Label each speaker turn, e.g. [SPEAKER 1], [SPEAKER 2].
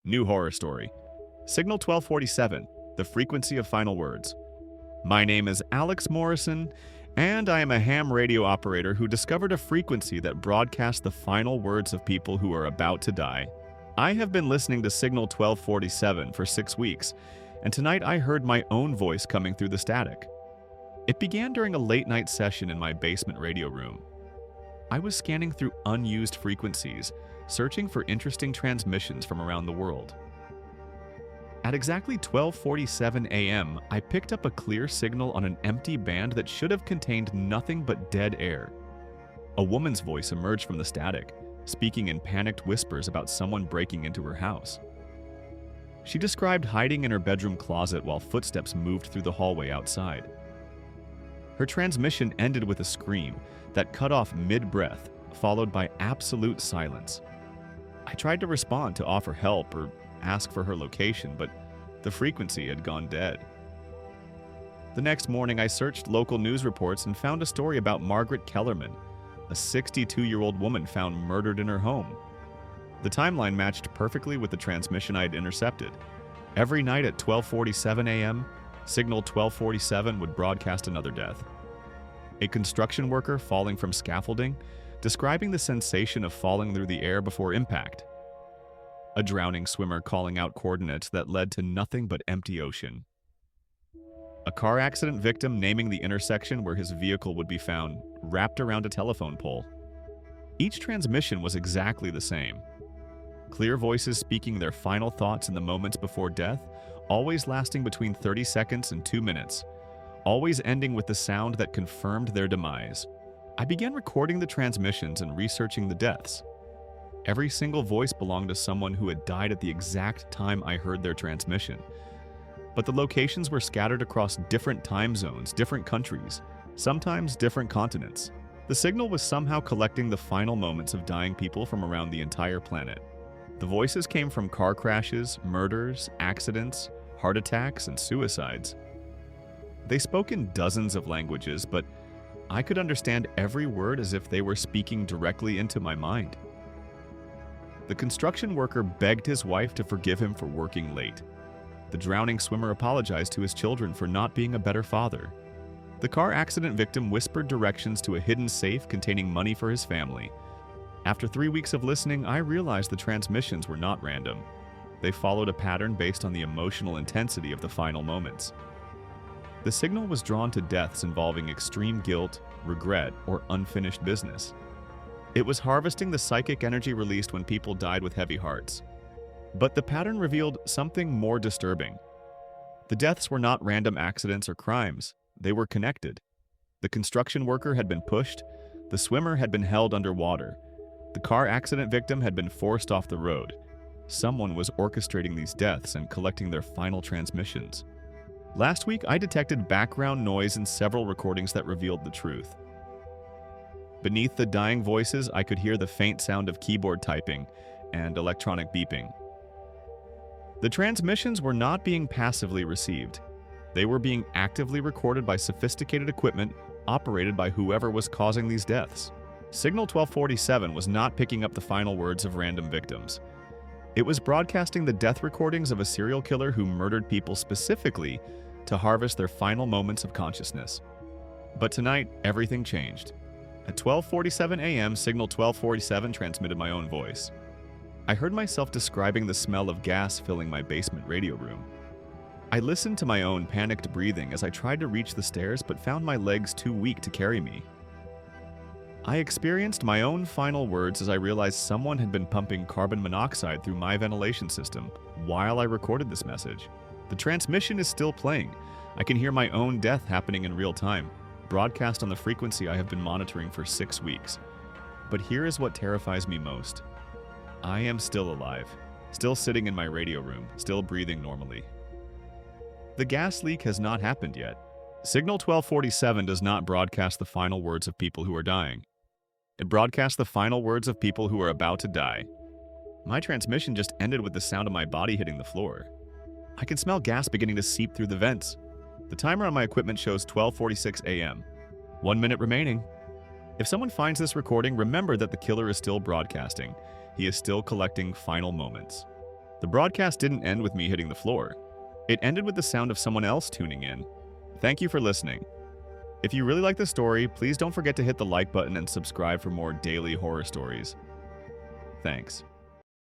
[SPEAKER 1] New horror story. Signal 1247, the frequency of final words. My name is Alex Morrison, and I am a ham radio operator who discovered a frequency that broadcasts the final words of people who are about to die. I have been listening to Signal 1247 for 6 weeks, and tonight I heard my own voice coming through the static. It began during a late-night session in my basement radio room. I was scanning through unused frequencies, searching for interesting transmissions from around the world. At exactly 12:47 a.m., I picked up a clear signal on an empty band that should have contained nothing but dead air. A woman's voice emerged from the static, speaking in panicked whispers about someone breaking into her house. She described hiding in her bedroom closet while footsteps moved through the hallway outside. Her transmission ended with a scream that cut off mid-breath, followed by absolute silence. I tried to respond to offer help or ask for her location, but the frequency had gone dead. The next morning, I searched local news reports and found a story about Margaret Kellerman, a 62-year-old woman found murdered in her home. The timeline matched perfectly with the transmission I had intercepted. Every night at 12:47 a.m., Signal 1247 would broadcast another death. A construction worker falling from scaffolding, describing the sensation of falling through the air before impact. A drowning swimmer calling out coordinates that led to nothing but empty ocean. A car accident victim naming the intersection where his vehicle would be found, wrapped around a telephone pole. Each transmission was exactly the same. Clear voices speaking their final thoughts in the moments before death, always lasting between 30 seconds and 2 minutes, always ending with the sound that confirmed their demise. I began recording the transmissions and researching the deaths. Every single voice belonged to someone who had died at the exact time I heard their transmission. But the locations were scattered across different time zones, different countries, sometimes different continents. The signal was somehow collecting the final moments of dying people from around the entire planet. The voices came from car crashes, murders, accidents, heart attacks, and suicides. They spoke in dozens of languages, but I could understand every word as if they were speaking directly into my mind. The construction worker begged his wife to forgive him for working late. The drowning swimmer apologized to his children for not being a better father. The car accident victim whispered directions to a hidden safe containing money for his family. After 3 weeks of listening, I realized the transmissions were not random. They followed a pattern based on the emotional intensity of the final moments. The signal was drawn to deaths involving extreme guilt, regret, or unfinished business. It was harvesting the psychic energy released when people died with heavy hearts. But the pattern revealed something more disturbing. The deaths were not random accidents or crimes. They were connected. The construction worker had been pushed. The swimmer had been held underwater. The car accident victim had been forced off the road. Someone was orchestrating these deaths and collecting their final transmissions. Last week, I detected background noise in several recordings that revealed the truth. Beneath the dying voices, I could hear the faint sound of keyboard typing and electronic beeping. The transmissions were not being passively received. They were being actively recorded by sophisticated equipment operated by whoever was causing these deaths. Signal 1247 was not picking up the final words of random victims. It was broadcasting the death recordings of a serial killer who murdered people specifically to harvest their final moments of consciousness. But tonight, everything changed. At 12:47 a.m., Signal 1247 transmitted my own voice. I heard myself describing the smell of gas filling my basement radio room. I listened to my own panicked breathing as I tried to reach the stairs but found my legs too weak to carry me. I experienced my own final words as I realized someone had been pumping carbon monoxide through my ventilation system while I recorded this message. The transmission is still playing. I can hear my own death happening in real time, broadcast on the frequency I have been monitoring for 6 weeks. But here is what terrifies me most. I am still alive, still sitting in my radio room, still breathing normally. The gas leak has not happened yet. Signal 1247 does not broadcast the final words of people who are dying. It broadcasts the final words of people who are about to die. My transmission just ended with the sound of my body hitting the floor. I can smell gas beginning to seep through the vents. The timer on my equipment shows 12:46 a.m. 1 minute remaining. If someone finds this recording, remember that the killer is still broadcasting. He is still collecting final moments. The broadcast didn't end with me hitting the floor. It ended with the sound of someone else tuning in. Thank you for listening. If you really like the story, please don't forget to hit the like button and subscribe for more daily horror stories. Thanks.